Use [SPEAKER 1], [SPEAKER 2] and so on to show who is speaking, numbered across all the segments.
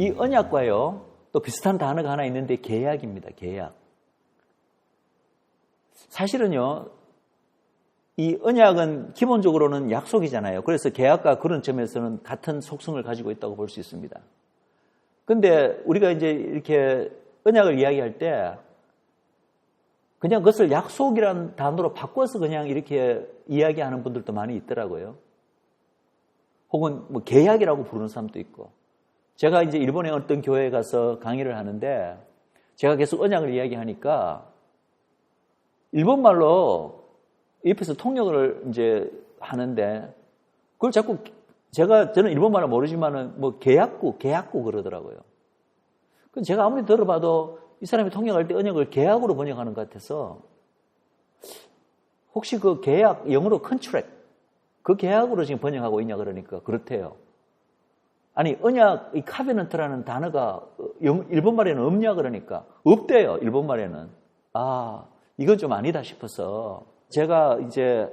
[SPEAKER 1] 이 언약과요, 또 비슷한 단어가 하나 있는데 계약입니다. 계약. 사실은요, 이 언약은 기본적으로는 약속이잖아요. 그래서 계약과 그런 점에서는 같은 속성을 가지고 있다고 볼 수 있습니다. 근데 우리가 이제 이렇게 언약을 이야기할 때 그냥 그것을 약속이라는 단어로 바꿔서 그냥 이렇게 이야기하는 분들도 많이 있더라고요. 혹은 뭐 계약이라고 부르는 사람도 있고. 제가 이제 일본의 어떤 교회에 가서 강의를 하는데 제가 계속 언약을 이야기하니까 일본말로 옆에서 통역을 이제 하는데 그걸 자꾸 저는 일본말을 모르지만은 뭐 계약구 그러더라고요. 그럼 제가 아무리 들어봐도 이 사람이 통역할 때 언약을 계약으로 번역하는 것 같아서 혹시 그 계약, 영어로 컨트랙, 그 계약으로 지금 번역하고 있냐 그러니까 그렇대요. 아니 언약, 이 카베넌트라는 단어가 일본말에는 없냐 그러니까 없대요. 일본말에는. 아, 이건 좀 아니다 싶어서 제가 이제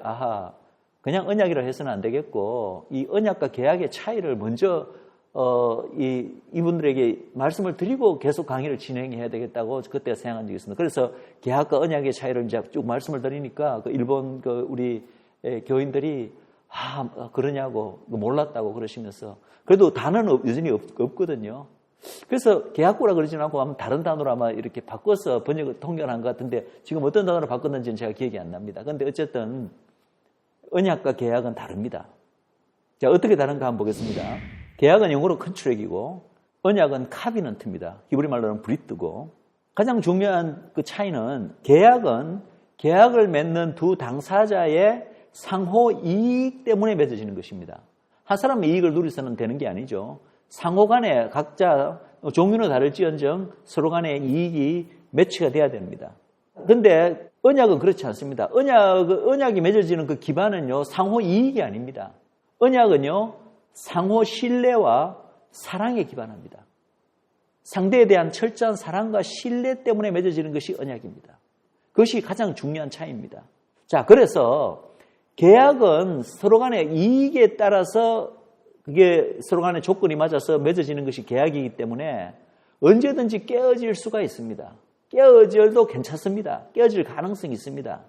[SPEAKER 1] 그냥 언약이라 해서는 안 되겠고 이 언약과 계약의 차이를 먼저 이분들에게 말씀을 드리고 계속 강의를 진행해야 되겠다고 그때 생각한 적이 있습니다. 그래서 계약과 언약의 차이를 이제 쭉 말씀을 드리니까 그 일본 우리 교인들이 그러냐고 몰랐다고 그러시면서 그래도 단어는 여전히 없거든요. 그래서 계약구라 그러지는 않고 아마 다른 단어로 아마 이렇게 바꿔서 번역을 통역한 것 같은데 지금 어떤 단어로 바꿨는지는 제가 기억이 안 납니다. 그런데 어쨌든 언약과 계약은 다릅니다. 자, 어떻게 다른가 한번 보겠습니다. 계약은 영어로 컨트랙이고 언약은 카비넌트입니다. 히브리 말로는 브리트고 가장 중요한 그 차이는 계약을 맺는 두 당사자의 상호 이익 때문에 맺어지는 것입니다. 한 사람의 이익을 누리서는 되는 게 아니죠. 상호 간에 각자 종류는 다를지언정 서로 간의 이익이 매치가 돼야 됩니다. 그런데 언약은 그렇지 않습니다. 언약이 맺어지는 그 기반은요, 상호 이익이 아닙니다. 언약은요, 상호 신뢰와 사랑에 기반합니다. 상대에 대한 철저한 사랑과 신뢰 때문에 맺어지는 것이 언약입니다. 그것이 가장 중요한 차이입니다. 자, 그래서 계약은 서로 간의 이익에 따라서 그게 서로 간의 조건이 맞아서 맺어지는 것이 계약이기 때문에 언제든지 깨어질 수가 있습니다. 깨어져도 괜찮습니다. 깨어질 가능성이 있습니다.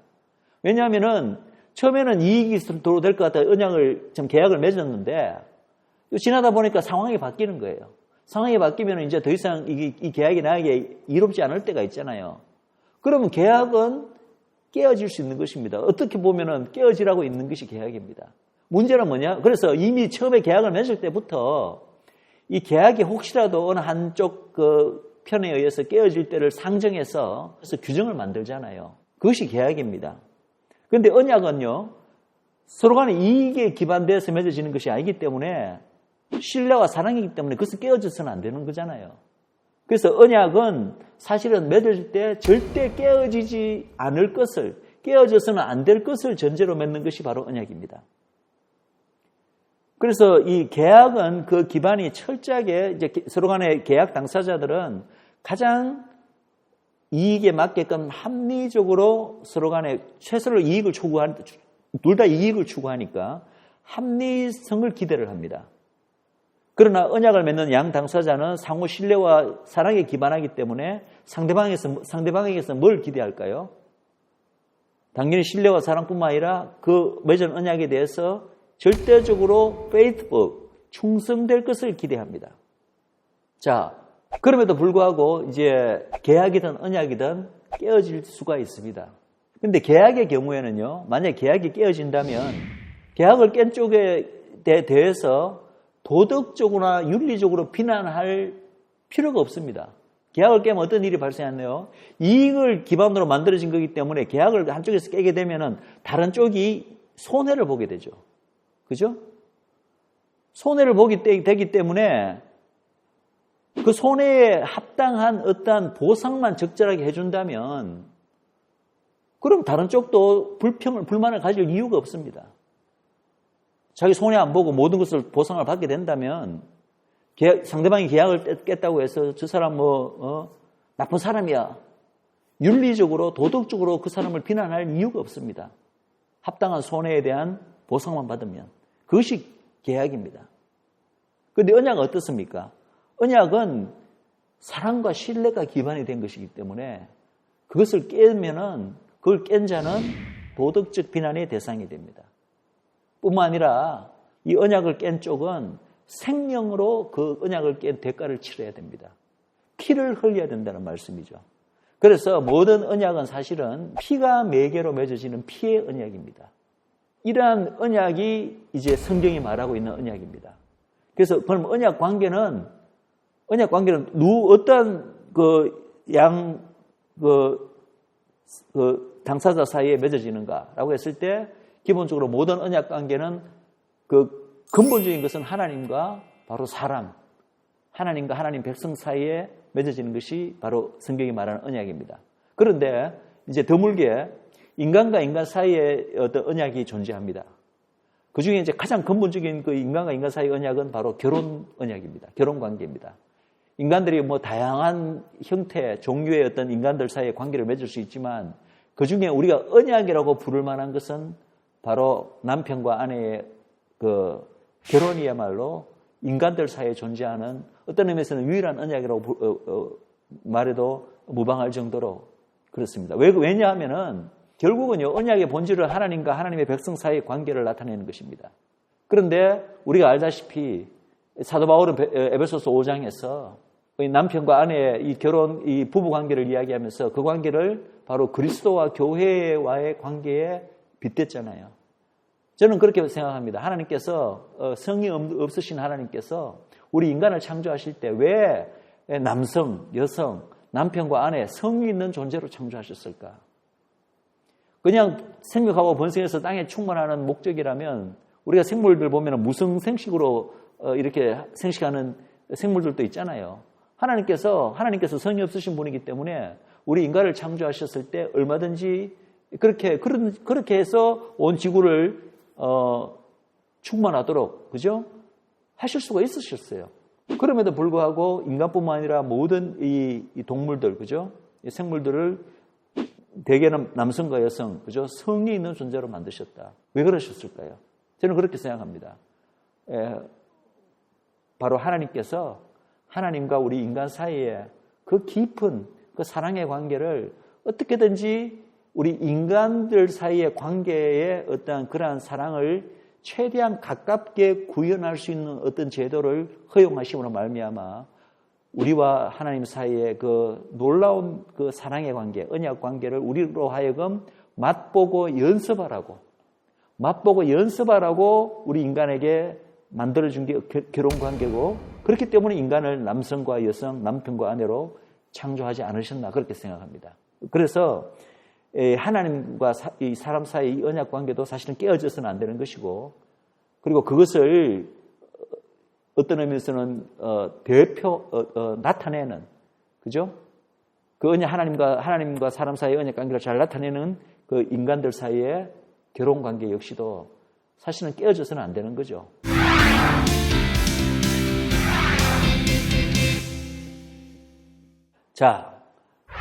[SPEAKER 1] 왜냐하면은 처음에는 이익이 도로 될 것 같아 언약을 계약을 맺었는데 지나다 보니까 상황이 바뀌는 거예요. 상황이 바뀌면 이제 더 이상 이 계약이 나에게 이롭지 않을 때가 있잖아요. 그러면 계약은 깨어질 수 있는 것입니다. 어떻게 보면은 깨어지라고 있는 것이 계약입니다. 문제는 뭐냐? 그래서 이미 처음에 계약을 맺을 때부터 이 계약이 혹시라도 어느 한쪽 그 편에 의해서 깨어질 때를 상정해서 그래서 규정을 만들잖아요. 그것이 계약입니다. 그런데 언약은요, 서로 간의 이익에 기반돼서 맺어지는 것이 아니기 때문에 신뢰와 사랑이기 때문에 그것을 깨어져서는 안 되는 거잖아요. 그래서 언약은 사실은 맺을 때 절대 깨어지지 않을 것을, 깨어져서는 안 될 것을 전제로 맺는 것이 바로 언약입니다. 그래서 이 계약은 그 기반이 철저하게 이제 서로 간의 계약 당사자들은 가장 이익에 맞게끔 합리적으로 서로 간에 최소로 이익을 추구하는, 둘 다 이익을 추구하니까 합리성을 기대를 합니다. 그러나 언약을 맺는 양 당사자는 상호 신뢰와 사랑에 기반하기 때문에 상대방에게서 뭘 기대할까요? 당연히 신뢰와 사랑뿐만 아니라 그 맺은 언약에 대해서 절대적으로 faithful, 충성될 것을 기대합니다. 자, 그럼에도 불구하고 이제 계약이든 언약이든 깨어질 수가 있습니다. 근데 계약의 경우에는요, 만약에 계약이 깨어진다면 계약을 깬 쪽에 대해서 도덕적으로나 윤리적으로 비난할 필요가 없습니다. 계약을 깨면 어떤 일이 발생하나요? 이익을 기반으로 만들어진 거기 때문에 계약을 한쪽에서 깨게 되면은 다른 쪽이 손해를 보게 되죠. 그죠? 손해를 되기 때문에 그 손해에 합당한 어떠한 보상만 적절하게 해준다면 그럼 다른 쪽도 불만을 가질 이유가 없습니다. 자기 손해 안 보고 모든 것을 보상을 받게 된다면 상대방이 계약을 깼다고 해서 저 사람 나쁜 사람이야. 윤리적으로 도덕적으로 그 사람을 비난할 이유가 없습니다. 합당한 손해에 대한 보상만 받으면. 그것이 계약입니다. 그런데 언약은 어떻습니까? 언약은 사랑과 신뢰가 기반이 된 것이기 때문에 그것을 깨면은 그걸 깬 자는 도덕적 비난의 대상이 됩니다. 뿐만 아니라 이 언약을 깬 쪽은 생명으로 그 언약을 깬 대가를 치러야 됩니다. 피를 흘려야 된다는 말씀이죠. 그래서 모든 언약은 사실은 피가 매개로 맺어지는 피의 언약입니다. 이러한 언약이 이제 성경이 말하고 있는 언약입니다. 그래서 그럼 언약 관계는 어떤 당사자 사이에 맺어지는가라고 했을 때 기본적으로 모든 언약 관계는 그 근본적인 것은 하나님과 바로 사람, 하나님과 하나님 백성 사이에 맺어지는 것이 바로 성경이 말하는 언약입니다. 그런데 이제 드물게 인간과 인간 사이에 어떤 언약이 존재합니다. 그 중에 이제 가장 근본적인 그 인간과 인간 사이의 언약은 바로 결혼 언약입니다. 결혼 관계입니다. 인간들이 뭐 다양한 형태, 종류의 어떤 인간들 사이의 관계를 맺을 수 있지만 그 중에 우리가 언약이라고 부를 만한 것은 바로 남편과 아내의 그 결혼이야말로 인간들 사이에 존재하는 어떤 의미에서는 유일한 언약이라고 말해도 무방할 정도로 그렇습니다. 왜냐하면은 결국은요, 언약의 본질은 하나님과 하나님의 백성 사이의 관계를 나타내는 것입니다. 그런데 우리가 알다시피 사도 바울은 에베소서 5장에서 남편과 아내의 이 결혼, 이 부부 관계를 이야기하면서 그 관계를 바로 그리스도와 교회와의 관계에 빗댔잖아요. 저는 그렇게 생각합니다. 하나님께서 성이 없으신 하나님께서 우리 인간을 창조하실 때 왜 남성, 여성, 남편과 아내, 성이 있는 존재로 창조하셨을까? 그냥 생육하고 번성해서 땅에 충만하는 목적이라면 우리가 생물들 보면 무성생식으로 이렇게 생식하는 생물들도 있잖아요. 하나님께서 성이 없으신 분이기 때문에 우리 인간을 창조하셨을 때 얼마든지 그렇게 해서 온 지구를 충만하도록 그죠? 하실 수가 있으셨어요. 그럼에도 불구하고 인간뿐만 아니라 모든 이 동물들 그죠? 이 생물들을 대개는 남성과 여성 그죠? 성이 있는 존재로 만드셨다. 왜 그러셨을까요? 저는 그렇게 생각합니다. 바로 하나님께서 하나님과 우리 인간 사이에 그 깊은 그 사랑의 관계를 어떻게든지 우리 인간들 사이의 관계에 어떤 그러한 사랑을 최대한 가깝게 구현할 수 있는 어떤 제도를 허용하심으로 말미암아 우리와 하나님 사이의 그 놀라운 그 사랑의 관계, 언약 관계를 우리로 하여금 맛보고 연습하라고 우리 인간에게 만들어준 게 결혼 관계고 그렇기 때문에 인간을 남성과 여성, 남편과 아내로 창조하지 않으셨나 그렇게 생각합니다. 그래서 하나님과 이 사람 사이의 이 언약 관계도 사실은 깨어져서는 안 되는 것이고 그리고 그것을 어떤 의미에서는 나타내는 그죠? 그 언약 하나님과 사람 사이의 언약 관계를 잘 나타내는 그 인간들 사이의 결혼 관계 역시도 사실은 깨어져서는 안 되는 거죠. 자,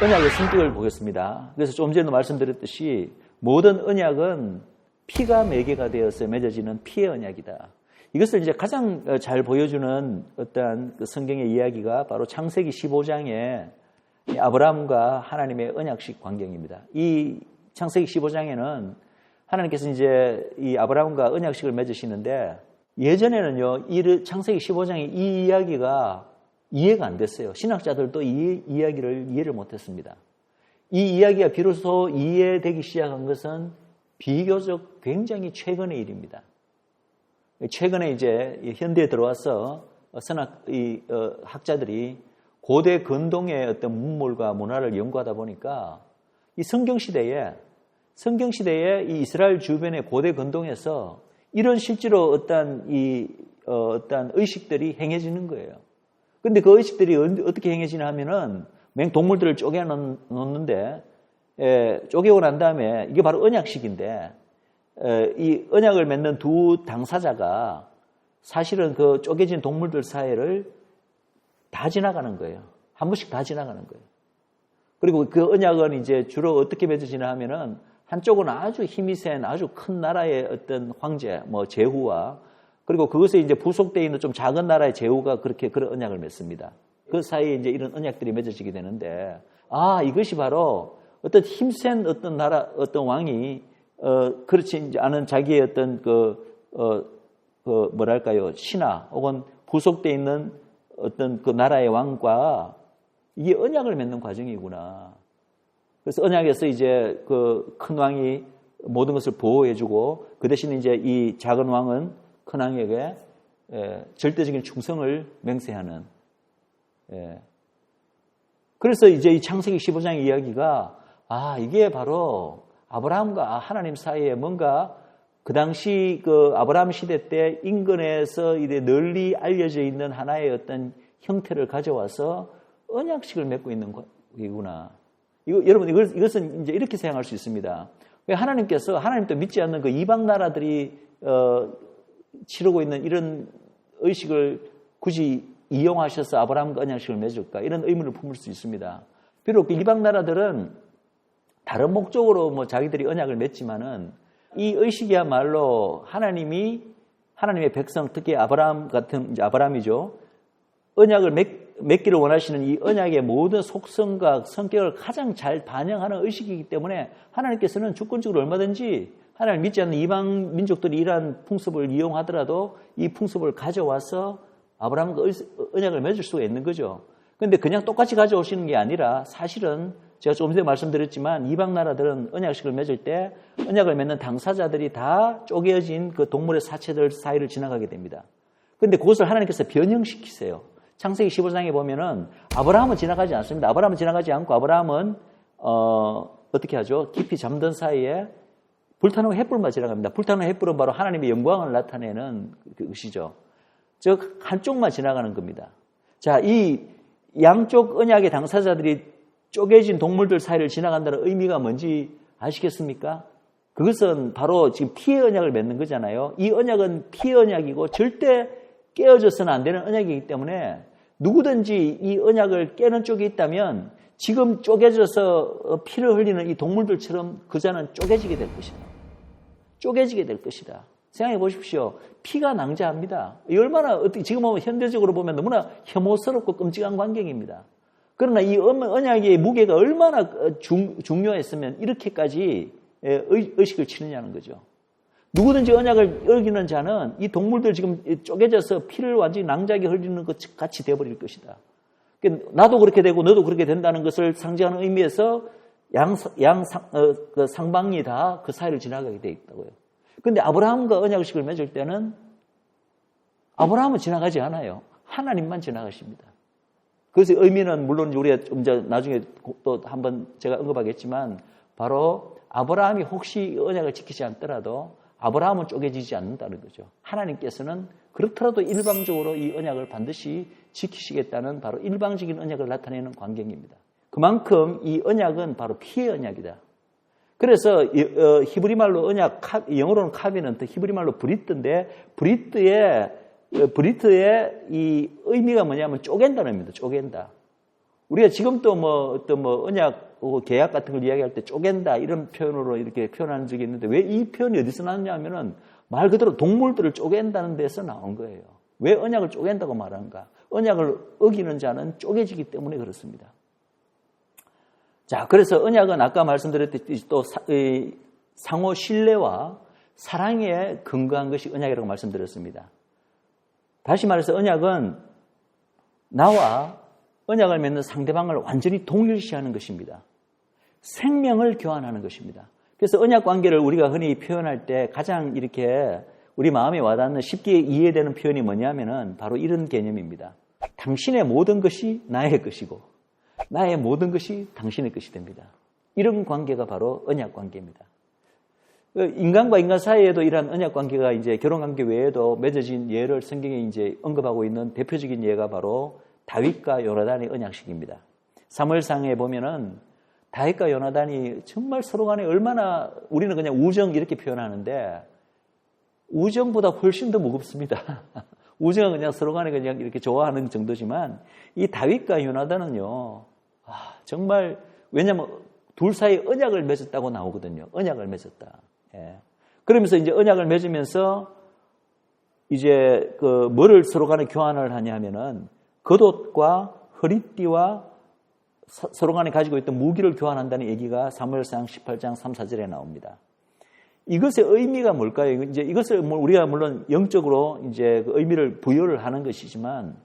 [SPEAKER 1] 언약의 성격을 보겠습니다. 그래서 좀 전에도 말씀드렸듯이 모든 언약은 피가 매개가 되어서 맺어지는 피의 언약이다. 이것을 이제 가장 잘 보여주는 어떠한 그 성경의 이야기가 바로 창세기 15장의 아브라함과 하나님의 언약식 광경입니다. 이 창세기 15장에는 하나님께서 이제 이 아브라함과 언약식을 맺으시는데 예전에는요, 창세기 15장의 이 이야기가 이해가 안 됐어요. 신학자들도 이 이야기를 이해를 못했습니다. 이 이야기가 비로소 이해되기 시작한 것은 비교적 굉장히 최근의 일입니다. 최근에 이제 현대에 들어와서 학자들이 고대 근동의 어떤 문물과 문화를 연구하다 보니까 이 성경시대에 이 이스라엘 주변의 고대 근동에서 이런 실제로 어떤 의식들이 행해지는 거예요. 근데 그 의식들이 어떻게 행해지냐 하면은 동물들을 쪼개 놓는데 쪼개고 난 다음에 이게 바로 언약식인데 이 언약을 맺는 두 당사자가 사실은 그 쪼개진 동물들 사이를 다 지나가는 거예요. 한 번씩 다 지나가는 거예요. 그리고 그 언약은 이제 주로 어떻게 맺어지나 하면은 한쪽은 아주 힘이 센 아주 큰 나라의 어떤 황제, 제후와 그리고 그것에 이제 부속되어 있는 좀 작은 나라의 제후가 그런 언약을 맺습니다. 그 사이에 이제 이런 언약들이 맺어지게 되는데, 이것이 바로 어떤 힘센 어떤 나라, 어떤 왕이, 그렇지 않은 자기의 어떤 뭐랄까요, 신하 혹은 부속되어 있는 어떤 그 나라의 왕과 이게 언약을 맺는 과정이구나. 그래서 언약에서 이제 그 큰 왕이 모든 것을 보호해주고 그 대신 이제 이 작은 왕은 큰 왕에게 절대적인 충성을 맹세하는. 그래서 이제 이 창세기 15장의 이야기가 이게 바로 아브라함과 하나님 사이에 뭔가 그 당시 그 아브라함 시대 때 인근에서 이제 널리 알려져 있는 하나의 어떤 형태를 가져와서 언약식을 맺고 있는 거구나. 여러분 이것은 이제 이렇게 생각할 수 있습니다. 하나님께서 하나님도 믿지 않는 그 이방 나라들이 치르고 있는 이런 의식을 굳이 이용하셔서 아브라함과 언약식을 맺을까? 이런 의문을 품을 수 있습니다. 비록 이방 나라들은 다른 목적으로 뭐 자기들이 언약을 맺지만은 이 의식이야말로 하나님의 백성, 특히 아브라함 같은 이제 아브라함이죠. 언약을 맺기를 원하시는 이 언약의 모든 속성과 성격을 가장 잘 반영하는 의식이기 때문에 하나님께서는 주권적으로 얼마든지 하나님 믿지 않는 이방 민족들이 이러한 풍습을 이용하더라도 이 풍습을 가져와서 아브라함과 언약을 맺을 수가 있는 거죠. 그런데 그냥 똑같이 가져오시는 게 아니라 사실은 제가 조금 전에 말씀드렸지만 이방 나라들은 언약식을 맺을 때 언약을 맺는 당사자들이 다 쪼개진 그 동물의 사체들 사이를 지나가게 됩니다. 그런데 그것을 하나님께서 변형시키세요. 창세기 15장에 보면은 아브라함은 지나가지 않습니다. 아브라함은 지나가지 않고 아브라함은 어떻게 하죠? 깊이 잠든 사이에 불타는 횃불만 지나갑니다. 불타는 횃불은 바로 하나님의 영광을 나타내는 그것이죠. 즉 한쪽만 지나가는 겁니다. 자, 이 양쪽 언약의 당사자들이 쪼개진 동물들 사이를 지나간다는 의미가 뭔지 아시겠습니까? 그것은 바로 지금 피의 언약을 맺는 거잖아요. 이 언약은 피의 언약이고 절대 깨어져서는 안 되는 언약이기 때문에 누구든지 이 언약을 깨는 쪽이 있다면 지금 쪼개져서 피를 흘리는 이 동물들처럼 그자는 쪼개지게 될 것이다. 쪼개지게 될 것이다. 생각해 보십시오. 피가 낭자합니다. 얼마나 지금 현대적으로 보면 너무나 혐오스럽고 끔찍한 광경입니다. 그러나 이 언약의 무게가 얼마나 중요했으면 이렇게까지 의식을 치느냐는 거죠. 누구든지 언약을 어기는 자는 이 동물들 지금 쪼개져서 피를 완전히 낭자하게 흘리는 것 같이 되어버릴 것이다. 나도 그렇게 되고 너도 그렇게 된다는 것을 상징하는 의미에서 상방이 다 그 사이를 지나가게 되어 있다고요. 그런데 아브라함과 언약식을 맺을 때는 아브라함은 지나가지 않아요. 하나님만 지나가십니다. 그것의 의미는 물론 우리가 좀 나중에 또 한번 제가 언급하겠지만 바로 아브라함이 혹시 언약을 지키지 않더라도 아브라함은 쪼개지지 않는다는 거죠. 하나님께서는 그렇더라도 일방적으로 이 언약을 반드시 지키시겠다는 바로 일방적인 언약을 나타내는 광경입니다. 그만큼 이 언약은 바로 피의 언약이다. 그래서 히브리 말로 언약, 영어로는 카비넌트, 히브리 말로 브리트인데 브리트의 이 의미가 뭐냐면 쪼갠다는 의미입니다. 쪼갠다. 우리가 지금도 어떤 언약, 계약 같은 걸 이야기할 때 쪼갠다 이런 표현으로 이렇게 표현하는 적이 있는데 왜 이 표현이 어디서 나왔냐면은 말 그대로 동물들을 쪼갠다는 데서 나온 거예요. 왜 언약을 쪼갠다고 말하는가? 언약을 어기는 자는 쪼개지기 때문에 그렇습니다. 자, 그래서 언약은 아까 말씀드렸듯이 또 상호 신뢰와 사랑에 근거한 것이 언약이라고 말씀드렸습니다. 다시 말해서 언약은 나와 언약을 맺는 상대방을 완전히 동일시하는 것입니다. 생명을 교환하는 것입니다. 그래서 언약 관계를 우리가 흔히 표현할 때 가장 이렇게 우리 마음에 와닿는 쉽게 이해되는 표현이 뭐냐면은 바로 이런 개념입니다. 당신의 모든 것이 나의 것이고 나의 모든 것이 당신의 것이 됩니다. 이런 관계가 바로 언약 관계입니다. 인간과 인간 사이에도 이러한 언약 관계가 이제 결혼 관계 외에도 맺어진 예를 성경에 이제 언급하고 있는 대표적인 예가 바로 다윗과 요나단의 언약식입니다. 사무엘상에 보면은 다윗과 요나단이 정말 서로 간에 얼마나 우리는 그냥 우정 이렇게 표현하는데 우정보다 훨씬 더 무겁습니다. 우정은 그냥 서로 간에 그냥 이렇게 좋아하는 정도지만 이 다윗과 요나단은요, 정말 왜냐하면 둘 사이에 언약을 맺었다고 나오거든요. 언약을 맺었다. 예. 그러면서 이제 언약을 맺으면서 이제 뭐를 서로 간에 교환을 하냐면은 겉옷과 허리띠와 서로 간에 가지고 있던 무기를 교환한다는 얘기가 사무엘상 18장 3, 4절에 나옵니다. 이것의 의미가 뭘까요? 이제 이것을 우리가 물론 영적으로 이제 그 의미를 부여를 하는 것이지만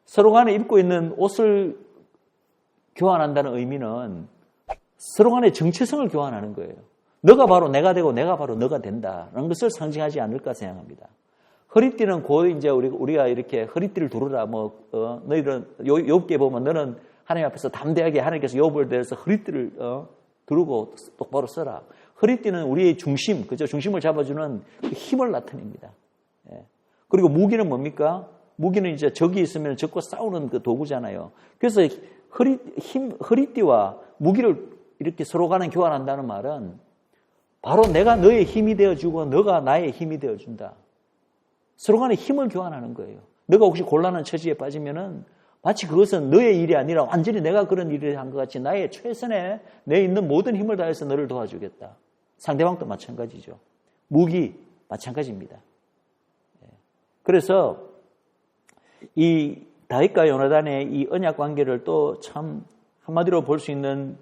[SPEAKER 1] 서로 간에 입고 있는 옷을 교환한다는 의미는 서로 간에 정체성을 교환하는 거예요. 너가 바로 내가 되고 내가 바로 너가 된다라는 것을 상징하지 않을까 생각합니다. 허리띠는 곧 이제 우리가 이렇게 허리띠를 두르라 너희들은 욥기에 보면 너는 하나님 앞에서 담대하게 하나님께서 욥을 대해서 허리띠를 두르고 똑바로 서라. 허리띠는 우리의 중심, 그죠? 중심을 잡아주는 그 힘을 나타냅니다. 예. 그리고 무기는 뭡니까? 무기는 이제 적이 있으면 적과 싸우는 그 도구잖아요. 그래서 허리띠와 무기를 이렇게 서로 간에 교환한다는 말은 바로 내가 너의 힘이 되어주고 너가 나의 힘이 되어준다. 서로 간에 힘을 교환하는 거예요. 너가 혹시 곤란한 처지에 빠지면은 마치 그것은 너의 일이 아니라 완전히 내가 그런 일을 한 것 같이 나의 최선에 내 있는 모든 힘을 다해서 너를 도와주겠다. 상대방도 마찬가지죠. 무기 마찬가지입니다. 그래서 이 다윗과 요나단의 이 언약 관계를 또 참 한마디로 볼 수 있는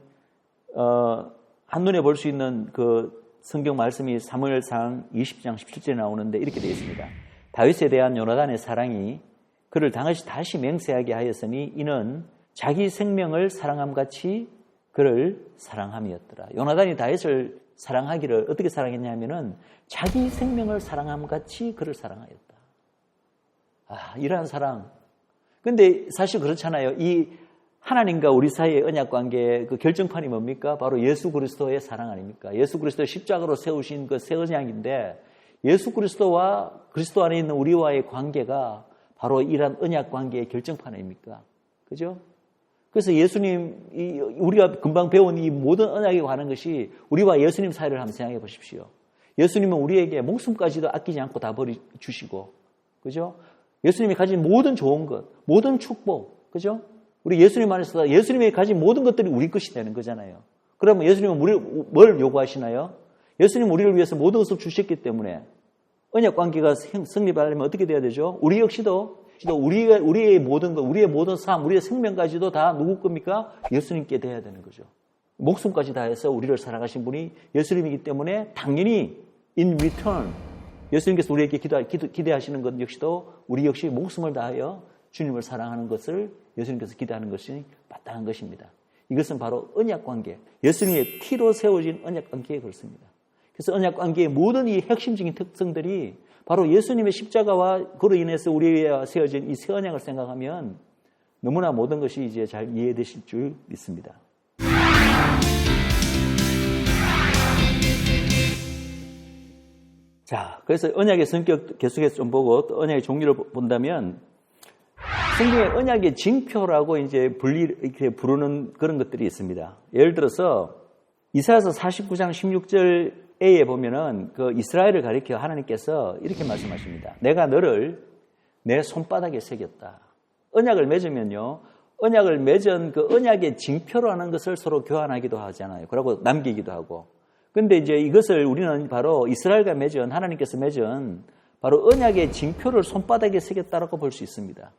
[SPEAKER 1] 한눈에 볼 수 있는 그 성경 말씀이 사무엘상 20장 17절에 나오는데 이렇게 되어 있습니다. 다윗에 대한 요나단의 사랑이 그를 다시 맹세하게 하였으니 이는 자기 생명을 사랑함같이 그를 사랑함이었더라. 요나단이 다윗을 사랑하기를 어떻게 사랑했냐면은 자기 생명을 사랑함같이 그를 사랑하였다. 이러한 사랑. 근데 사실 그렇잖아요. 이 하나님과 우리 사이의 언약 관계의 그 결정판이 뭡니까? 바로 예수 그리스도의 사랑 아닙니까? 예수 그리스도의 십자가로 세우신 그 새 언약인데 예수 그리스도와 그리스도 안에 있는 우리와의 관계가 바로 이러한 언약 관계의 결정판 아닙니까? 그죠? 그래서 예수님, 우리가 금방 배운 이 모든 언약에 관한 것이 우리와 예수님 사이를 한번 생각해 보십시오. 예수님은 우리에게 목숨까지도 아끼지 않고 다 버려주시고, 그죠? 예수님이 가진 모든 좋은 것, 모든 축복, 그죠? 우리 예수님 안에서 예수님이 가진 모든 것들이 우리 것이 되는 거잖아요. 그러면 예수님은 뭘 요구하시나요? 예수님은 우리를 위해서 모든 것을 주셨기 때문에 언약 관계가 성립하려면 어떻게 돼야 되죠? 우리 역시도 우리의 모든 것, 우리의 모든 삶, 우리의 생명까지도 다 누구 겁니까? 예수님께 돼야 되는 거죠. 목숨까지 다해서 우리를 사랑하신 분이 예수님이기 때문에 당연히 in return 예수님께서 우리에게 기대하시는 것 역시도 우리 역시 목숨을 다하여 주님을 사랑하는 것을 예수님께서 기대하는 것이 마땅한 것입니다. 이것은 바로 언약관계, 예수님의 피로 세워진 언약관계에 그렇습니다. 그래서 언약관계의 모든 이 핵심적인 특성들이 바로 예수님의 십자가와 그로 인해서 우리에 세워진 이 새 언약을 생각하면 너무나 모든 것이 이제 잘 이해되실 줄 믿습니다. 자, 그래서 언약의 성격 계속해서 좀 보고 또 언약의 종류를 본다면 성경의 언약의 징표라고 이제 이렇게 부르는 그런 것들이 있습니다. 예를 들어서 이사야서 49장 16절에 보면은 그 이스라엘을 가리켜 하나님께서 이렇게 말씀하십니다. 내가 너를 내 손바닥에 새겼다. 언약을 맺으면요, 언약을 맺은 그 언약의 징표로 하는 것을 서로 교환하기도 하잖아요. 그러고 남기기도 하고. 근데 이제 이것을 우리는 바로 이스라엘과 맺은, 하나님께서 맺은 바로 언약의 징표를 손바닥에 새겼다라고 볼 수 있습니다.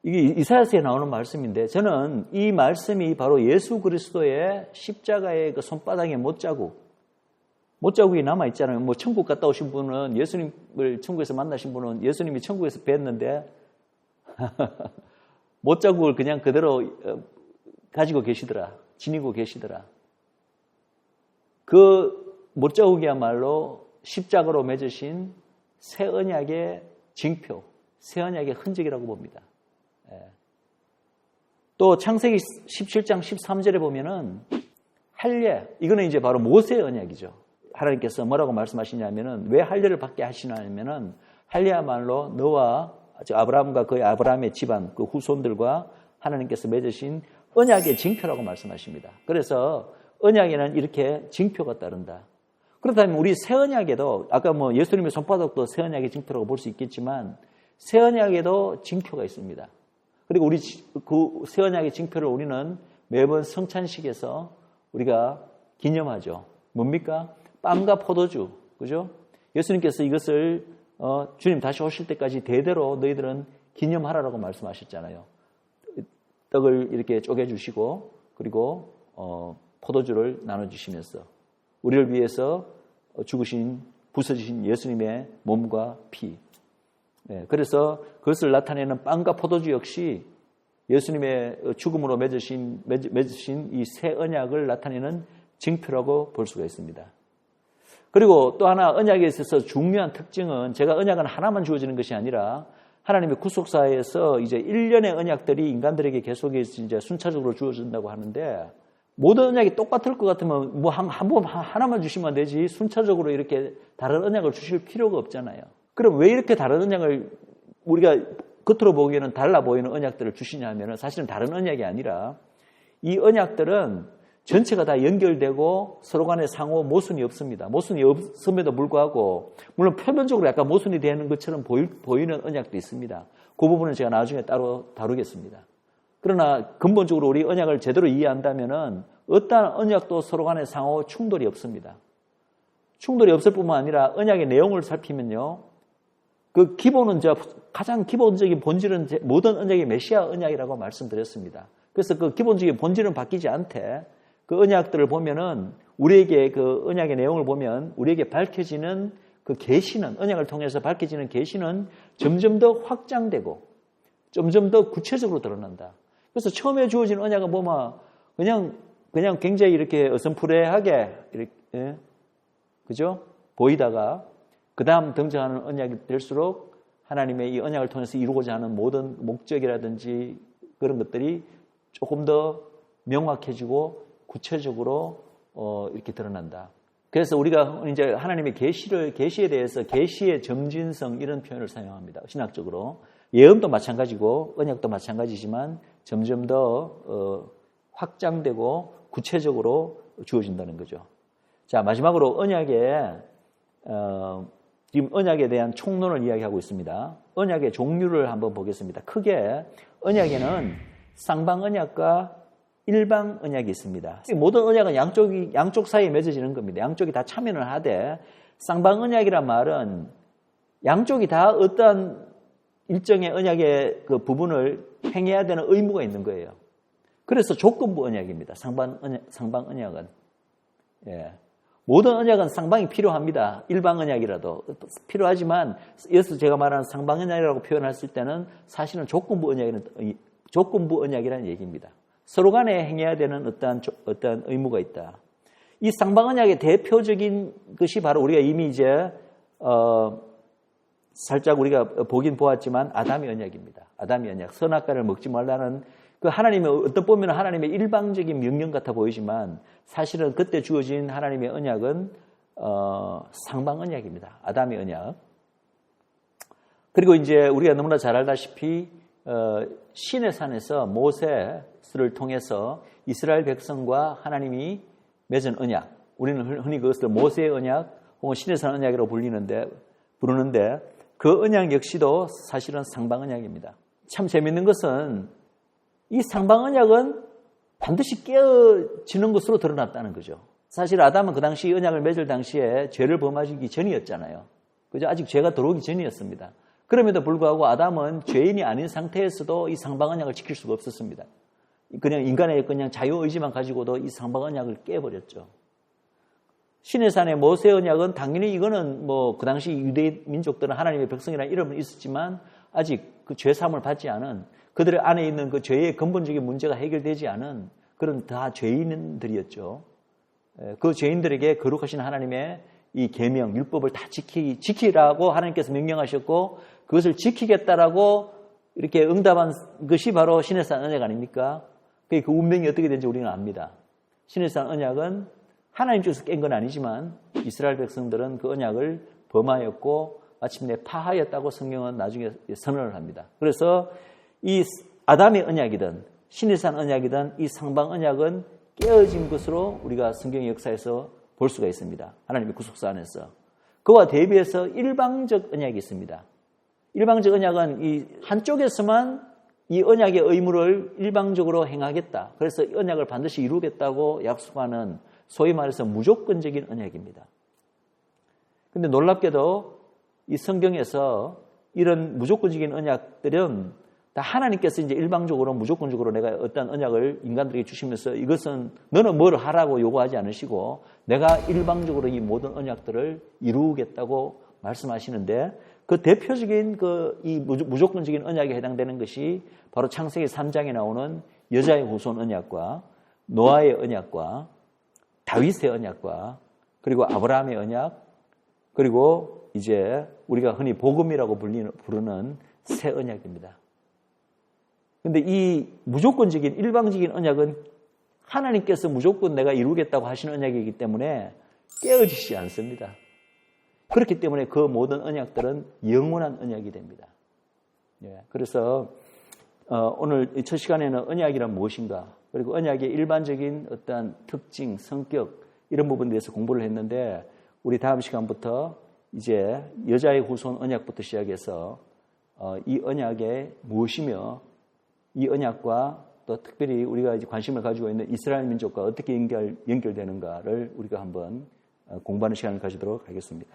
[SPEAKER 1] 이게 이사야서에 나오는 말씀인데 저는 이 말씀이 바로 예수 그리스도의 십자가의 그 손바닥의 못자국이 남아있잖아요. 뭐 천국 갔다 오신 분은 예수님을 천국에서 만나신 분은 예수님이 천국에서 뵀는데 못자국을 그냥 그대로 가지고 계시더라. 지니고 계시더라. 그 못자국이야말로 십자가로 맺으신 새 언약의 징표, 새 언약의 흔적이라고 봅니다. 또 창세기 17장 13절에 보면은 할례, 이거는 이제 바로 모세의 언약이죠. 하나님께서 뭐라고 말씀하시냐면은 왜 할례를 받게 하시냐면은 할례야말로 너와 아브라함과 그의 아브라함의 집안 그 후손들과 하나님께서 맺으신 언약의 징표라고 말씀하십니다. 그래서 언약에는 이렇게 징표가 따른다. 그렇다면 우리 새 언약에도 아까 뭐 예수님의 손바닥도 새 언약의 징표라고 볼 수 있겠지만 새 언약에도 징표가 있습니다. 그리고 우리 그 새 언약의 징표를 우리는 매번 성찬식에서 우리가 기념하죠. 뭡니까? 빵과 포도주, 그죠? 예수님께서 이것을 주님 다시 오실 때까지 대대로 너희들은 기념하라라고 말씀하셨잖아요. 떡을 이렇게 쪼개주시고 그리고 포도주를 나눠주시면서 우리를 위해서 죽으신 부서지신 예수님의 몸과 피. 그래서 그것을 나타내는 빵과 포도주 역시 예수님의 죽음으로 맺으신 이 새 언약을 나타내는 징표라고 볼 수가 있습니다. 그리고 또 하나 언약에 있어서 중요한 특징은 제가 언약은 하나만 주어지는 것이 아니라 하나님의 구속사에서 이제 1년의 언약들이 인간들에게 계속해서 이제 순차적으로 주어진다고 하는데 모든 언약이 똑같을 것 같으면 뭐 하나만 주시면 되지 순차적으로 이렇게 다른 언약을 주실 필요가 없잖아요. 그럼 왜 이렇게 다른 언약을 우리가 겉으로 보기에는 달라 보이는 언약들을 주시냐 하면 사실은 다른 언약이 아니라 이 언약들은 전체가 다 연결되고 서로 간에 상호 모순이 없습니다. 모순이 없음에도 불구하고 물론 표면적으로 약간 모순이 되는 것처럼 보이는 언약도 있습니다. 그 부분은 제가 나중에 따로 다루겠습니다. 그러나 근본적으로 우리 언약을 제대로 이해한다면 어떠한 언약도 서로 간에 상호 충돌이 없습니다. 충돌이 없을 뿐만 아니라 언약의 내용을 살피면요. 그 기본은 가장 기본적인 본질은 모든 언약이 메시아 언약이라고 말씀드렸습니다. 그래서 그 기본적인 본질은 바뀌지 않되 그 언약들을 보면은 우리에게 그 언약의 내용을 보면 우리에게 밝혀지는 그 계시는 언약을 통해서 밝혀지는 계시는 점점 더 확장되고 점점 더 구체적으로 드러난다. 그래서 처음에 주어진 언약은 보면 그냥 굉장히 이렇게 어슴푸레하게 이렇게 그죠? 보이다가 그 다음 등장하는 언약이 될수록 하나님의 이 언약을 통해서 이루고자 하는 모든 목적이라든지 그런 것들이 조금 더 명확해지고 구체적으로 이렇게 드러난다. 그래서 우리가 이제 하나님의 계시에 대해서 계시의 점진성 이런 표현을 사용합니다. 신학적으로 예언도 마찬가지고 언약도 마찬가지지만 점점 더 확장되고 구체적으로 주어진다는 거죠. 자, 마지막으로 지금 언약에 대한 총론을 이야기하고 있습니다. 언약의 종류를 한번 보겠습니다. 크게 언약에는 쌍방 언약과 일방 언약이 있습니다. 모든 언약은 양쪽 사이에 맺어지는 겁니다. 양쪽이 다 참여를 하되 쌍방 언약이란 말은 양쪽이 다 어떠한 일정의 언약의 그 부분을 행해야 되는 의무가 있는 거예요. 그래서 조건부 언약입니다. 쌍방 언약은. 예. 모든 언약은 쌍방이 필요합니다. 일방 언약이라도 필요하지만 여기서 제가 말하는 쌍방 언약이라고 표현했을 때는 사실은 조건부 언약이라는 얘기입니다. 서로 간에 행해야 되는 어떠한 의무가 있다. 이 쌍방 언약의 대표적인 것이 바로 우리가 이미 이제 살짝 우리가 보긴 보았지만 아담의 언약입니다. 아담의 언약, 선악과를 먹지 말라는 그 하나님의 어떤 보면 하나님의 일방적인 명령 같아 보이지만 사실은 그때 주어진 하나님의 언약은 상방 언약입니다. 아담의 언약. 그리고 이제 우리가 너무나 잘 알다시피 시내 산에서 모세를 통해서 이스라엘 백성과 하나님이 맺은 언약. 우리는 흔히 그것을 모세의 언약 혹은 시내 산 언약이라고 부르는데 그 언약 역시도 사실은 상방 언약입니다. 참 재밌는 것은 이 상방 언약은 반드시 깨어지는 것으로 드러났다는 거죠. 사실 아담은 그 당시 언약을 맺을 당시에 죄를 범하기 전이었잖아요. 그죠? 아직 죄가 들어오기 전이었습니다. 그럼에도 불구하고 아담은 죄인이 아닌 상태에서도 이 상방 언약을 지킬 수가 없었습니다. 그냥 인간의 그냥 자유의지만 가지고도 이 상방 언약을 깨버렸죠. 시내산의 모세 언약은 당연히 이거는 뭐 그 당시 유대 민족들은 하나님의 백성이라는 이름은 있었지만 아직 그 죄사함을 받지 않은 그들의 안에 있는 그 죄의 근본적인 문제가 해결되지 않은 그런 다 죄인들이었죠. 그 죄인들에게 거룩하신 하나님의 이 계명, 율법을 다 지키라고 하나님께서 명령하셨고 그것을 지키겠다라고 이렇게 응답한 것이 바로 시내산 언약 아닙니까? 그 운명이 어떻게 되는지 우리는 압니다. 시내산 언약은 하나님 쪽에서 깬 건 아니지만 이스라엘 백성들은 그 언약을 범하였고 마침내 파하였다고 성경은 나중에 선언을 합니다. 그래서 이 아담의 언약이든 시내산 언약이든 이 상방 언약은 깨어진 것으로 우리가 성경의 역사에서 볼 수가 있습니다. 하나님의 구속사 안에서. 그와 대비해서 일방적 언약이 있습니다. 일방적 언약은 이 한쪽에서만 이 언약의 의무를 일방적으로 행하겠다. 그래서 이 언약을 반드시 이루겠다고 약속하는 소위 말해서 무조건적인 언약입니다. 근데 놀랍게도 이 성경에서 이런 무조건적인 언약들은 다 하나님께서 이제 일방적으로 무조건적으로 내가 어떤 언약을 인간들에게 주시면서 이것은 너는 뭘 하라고 요구하지 않으시고 내가 일방적으로 이 모든 언약들을 이루겠다고 말씀하시는데 그 대표적인 이 무조건적인 언약에 해당되는 것이 바로 창세기 3장에 나오는 여자의 후손 언약과 노아의 언약과 다윗의 언약과 그리고 아브라함의 언약 그리고 이제 우리가 흔히 복음이라고 부르는 새 언약입니다. 그런데 이 무조건적인 일방적인 언약은 하나님께서 무조건 내가 이루겠다고 하시는 언약이기 때문에 깨어지지 않습니다. 그렇기 때문에 그 모든 언약들은 영원한 언약이 됩니다. 그래서 오늘 첫 시간에는 언약이란 무엇인가 그리고 언약의 일반적인 어떤 특징, 성격 이런 부분에 대해서 공부를 했는데 우리 다음 시간부터 이제 여자의 후손 언약부터 시작해서 이 언약이 무엇이며 이 언약과 또 특별히 우리가 이제 관심을 가지고 있는 이스라엘 민족과 어떻게 연결되는가를 우리가 한번 공부하는 시간을 가지도록 하겠습니다.